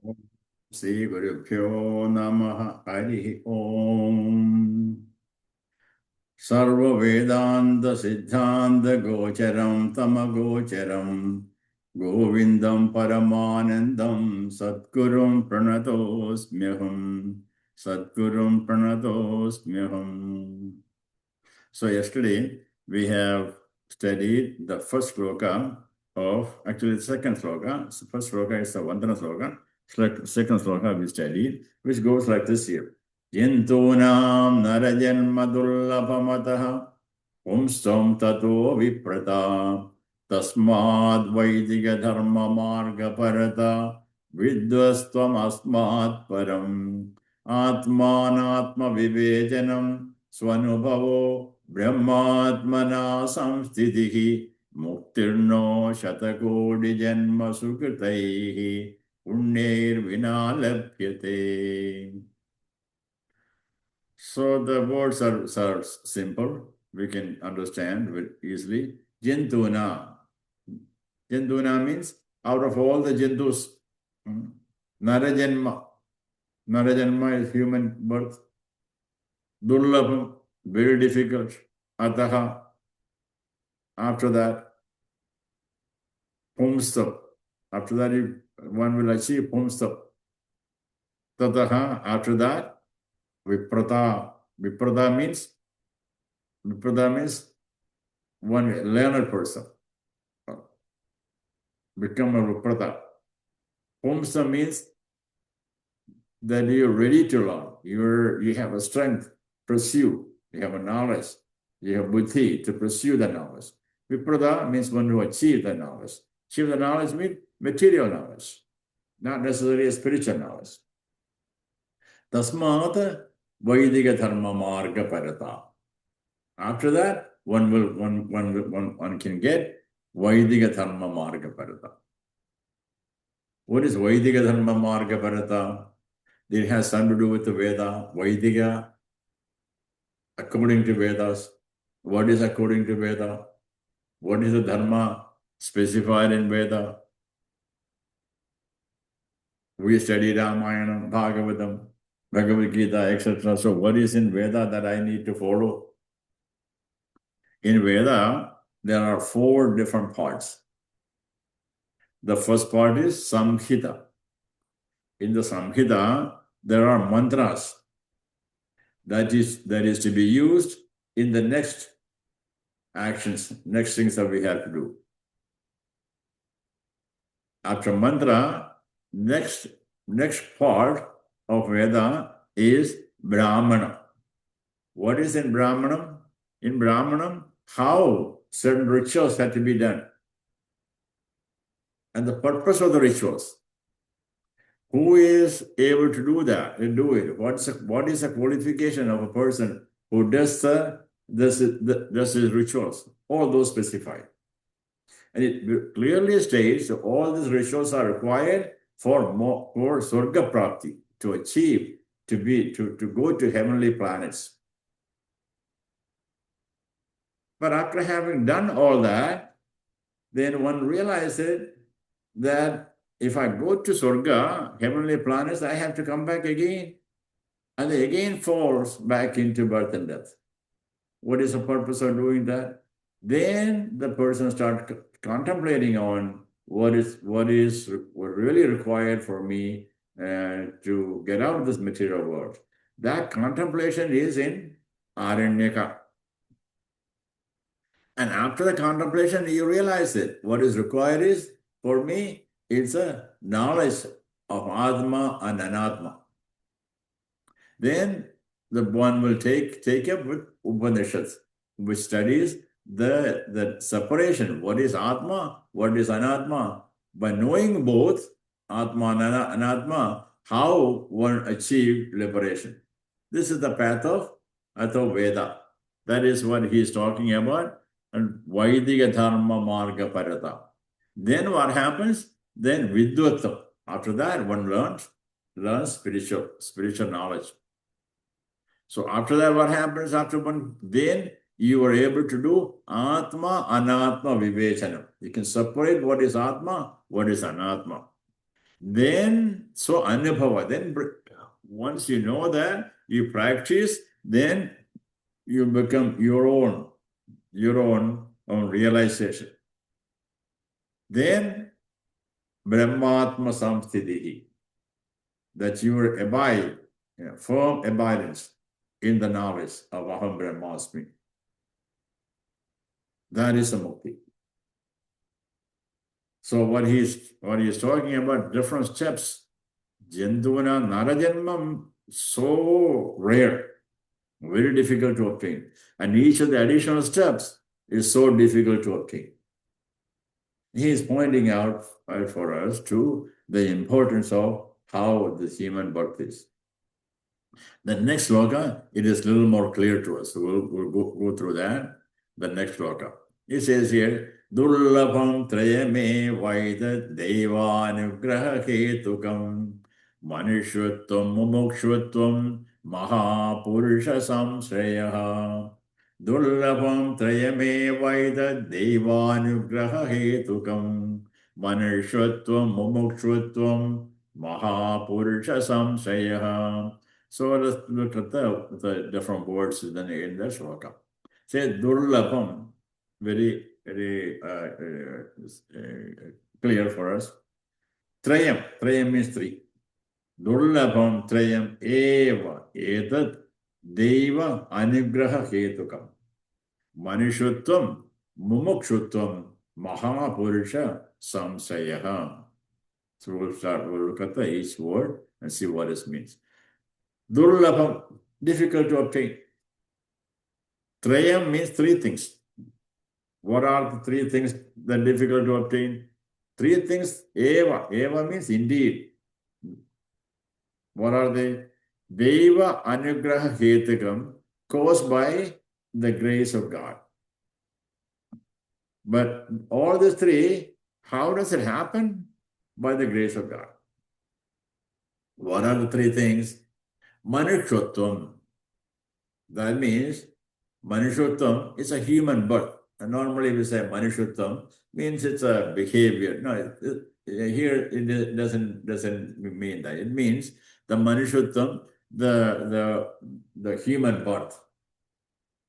Om Sri Gurubhyo Namaha Harihi Om Sarva Vedanta Siddhanta Gocharam Tamagocharam Govindam Paramanandam Satgurum Pranatosmyaham Satgurum Pranatosmyaham. So yesterday we have studied the first sloka actually the second sloka. So first sloka is the Vandana sloka. Second sloka we studied, which goes like this here. Jintunam narajanma dullabhamataha pumstam tato viprata tasmad vaidiga dharma marga parata vidvastvam asmat param atmanatma vivejanam svanubhavo Brahmatmana samstitihi muktirno shatakodi janma sukritaihi punnair vinalabhyate. So the words are simple. We can understand very easily. Jintuna. Jintuna means out of all the jintus, Narajanma. Narajanma is human birth. Durlabham, very difficult. Ataha, after that, Pumstap. After that, one will achieve Pumstap. Tataha, after that, Viprata. Viprata means one learned person. Become a Viprata. Pumsa means that you're ready to learn. You have a strength, pursue. You have a knowledge. You have buddhi to pursue the knowledge. Viprata means one who achieve the knowledge. Achieve the knowledge means material knowledge, not necessarily a spiritual knowledge. Tasmat Vaidiga Dharma Marga Parata. After that, one can get Vaidiga Dharma Marga Parata. What is Vaidiga Dharma Marga Parata? It has something to do with the Veda. Vaidiga, according to Vedas. What is according to Veda? What is the Dharma specified in Veda? We study Ramayana, Bhagavatam, Bhagavad Gita, etc. So what is in Veda that I need to follow? In Veda, there are 4 different parts. The first part is Samhita. In the Samhita, there are mantras that is to be used in the next actions, next things that we have to do. After mantra, next part of Veda is Brahmana. What is in Brahmanam? In Brahmanam, how certain rituals have to be done. And the purpose of the rituals. Who is able to do that and do it? What is the qualification of a person who does his rituals? All those specified. And it clearly states that all these rituals are required for Swarga Prapti, to achieve, to go to heavenly planets. But after having done all that, then one realizes that if I go to Swarga, heavenly planets, I have to come back again. And they again falls back into birth and death. What is the purpose of doing that? Then the person starts contemplating on what is really required for me to get out of this material world. That contemplation is in Aranyaka. And after the contemplation, you realize it. What is required is, for me, it's a knowledge of Atma and Anatma. Then the one will take up with Upanishads, which studies the separation. What is Atma? What is Anatma? By knowing both Atma and Anatma, how one achieve liberation. This is the path of Veda. That is what he is talking about. And Vaidiga Dharma Marga Parata. Then what happens? Then Vidvattam. After that, one learns spiritual knowledge. So after that, what happens? Then you are able to do Atma, Anatma, Vivechanam. You can separate what is Atma, what is Anatma. Then, so anubhava, then once you know that, you practice, then you become your own realization. Then, Brahmatma samstitihi, that you will abide, firm abidance in the knowledge of Aham Brahmasmi. That is a mukti. So what he's talking about, different steps, Jantuvana Narajanmam, so rare, very difficult to obtain. And each of the additional steps is so difficult to obtain. He is pointing out for us to the importance of how the human birth is. The next sloka, it is a little more clear to us. So we'll go through that. The next sloka. It says here, Durlabham trayame vaida devanugraha ketukam manishvatvam mumukshvatvam mahapurusha samsrayaha. Durlabham trayame vaida devanugraha ketukam manishvatvam mumukshvatvam mahapurusha samsrayaha. So let's look at the different words in the shloka. Say Durlabham, very, very clear for us. Trayam means three. Durlabham Trayam eva etat deva anugraha hetukam. Manishutvam mumukshutvam mahapurusha samsayaha. So we'll look at each word and see what it means. Durlabham, difficult to obtain. Trayam means three things. What are the three things that are difficult to obtain? Three things, eva. Eva means indeed. What are they? Deva anugraha hetukam, caused by the grace of God. But all these three, how does it happen? By the grace of God. What are the three things? Manishotvam. That means Manishottam is a human birth. And normally we say Manishottam means it's a behavior. No, here it doesn't mean that. It means the Manishottam, the human birth.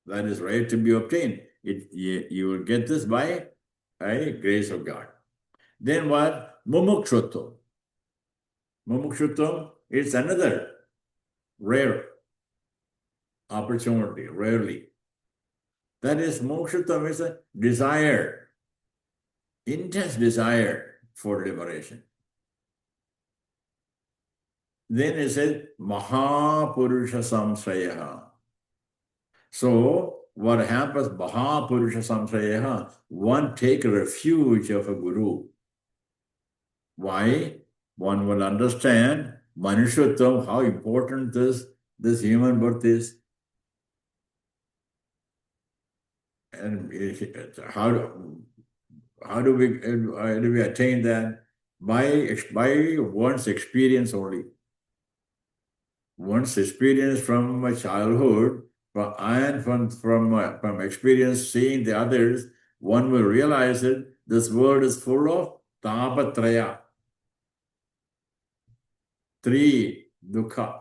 That is right to be obtained. You will get this by grace of God. Then what? Mumukshuttam. Mumukshuttam is another rare opportunity, rarely. That is, mokshuttam is a desire, intense desire for liberation. Then it says, Mahapurusha Samsrayaha. So, what happens, Mahapurusha Samsrayaha, one take refuge of a guru. Why? One will understand Manishuttam, how important this human birth is. And how do we attain that? By one's experience only. One's experience from my childhood and from experience seeing the others, one will realize that this world is full of tapatraya. Three dukkha.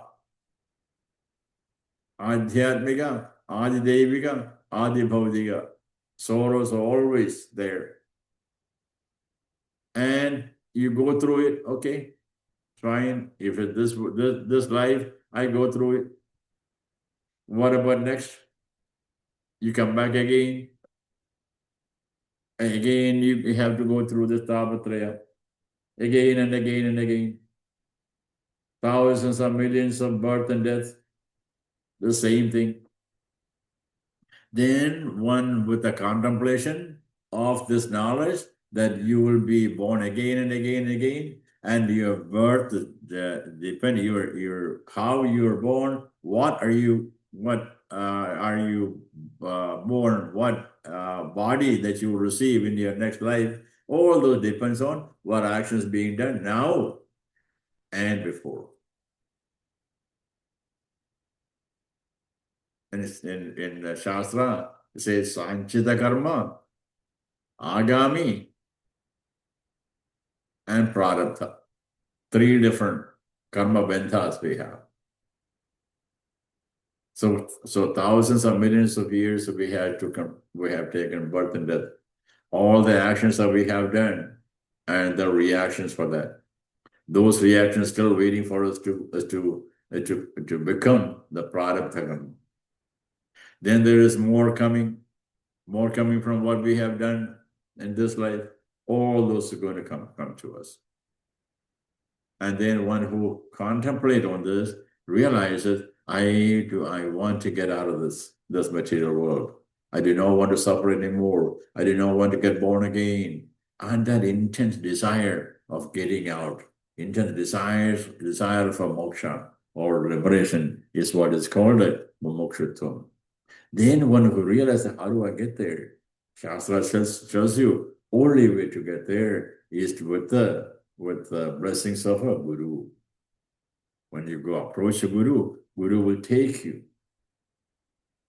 Adhyatmika, adidevika, adibhavdika. Sorrows are always there. And you go through it, okay, fine. If it, this life, I go through it. What about next? You come back again. And again, you have to go through this tapatraya. Again and again and again. Thousands of millions of birth and death. The same thing. Then one with the contemplation of this knowledge that you will be born again and again and again, and your birth depend your how you are born, what are you born, what body that you will receive in your next life. All those depends on what actions being done now and before. And in the Shastra, it says Sanchita Karma, Agami, and Prarabdha. Three different karma bandhas we have. So thousands of millions of years we have taken birth and death. All the actions that we have done and the reactions for that. Those reactions still waiting for us to become the product of them. Then there is more coming from what we have done in this life. All those are going to come to us. And then one who contemplate on this realizes, I want to get out of this material world. I do not want to suffer anymore. I do not want to get born again. And that intense desire of getting out, intense desire for moksha or liberation is what is called a mumukshutvam. Then one who realizes, how do I get there? Shastra tells you, only way to get there is with the blessings of a guru. When you go approach a guru, guru will take you.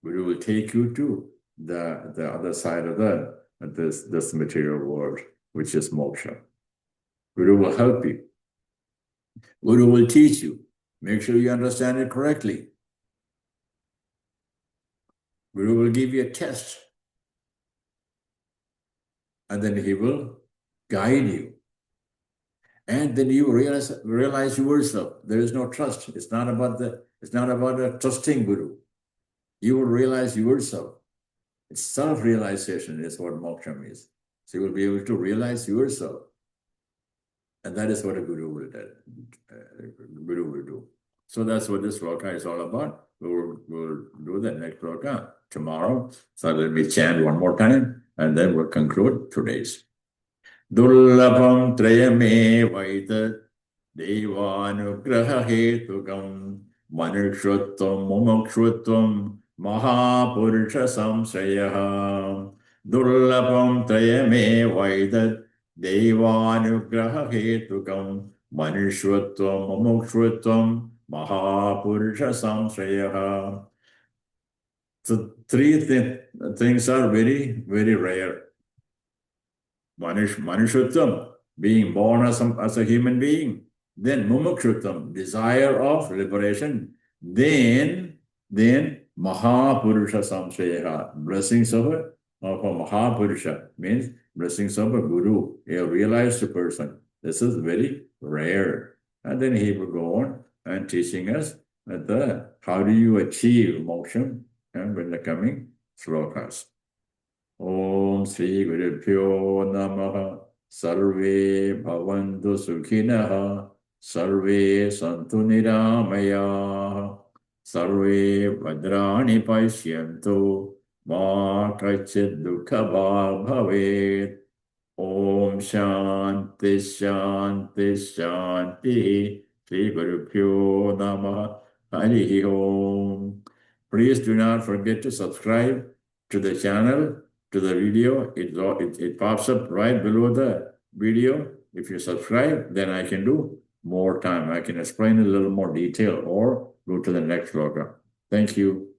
Guru will take you to the other side of this material world, which is moksha. Guru will help you. Guru will teach you. Make sure you understand it correctly. Guru will give you a test. And then he will guide you. And then you realize yourself. There is no trust. It's not about a trusting guru. You will realize yourself. It's self-realization is what moksha means. So you will be able to realize yourself. And that is what a guru will do. So that's what this sloka is all about. We'll do that next sloka tomorrow. So let me chant one more time, and then we'll conclude today's. Dullabham trayame vaitat devanugraha hetukam manukshutvam mumukshutvam mahapurusha samsrayah. Dullabham trayame vaitat devanugraha hetukam manukshutvam mumukshutvam mahapurusha samsrayah. So three things are very, very rare. Manushuttam, being born as a human being. Then mumukshuttam, desire of liberation. Then Mahapurusha samsraya, blessings of a Mahapurusha, means blessings of a guru, a realized person. This is very rare. And then he will go on and teaching us how do you achieve moksha and in the coming slokas. Om Sri Gurubhyo Namaha Sarve Bhavantu Sukhinaha Sarve Santu Niramaya Sarve Bhadrani Pashyantu Ma Kachid Dukha Bhavet. Om Shanti Shanti Shanti. Sri Gurubhyo Namaha Harihi Om. Please do not forget to subscribe to the channel, to the video. It pops up right below the video. If you subscribe, then I can do more time. I can explain a little more detail or go to the next sloka. Thank you.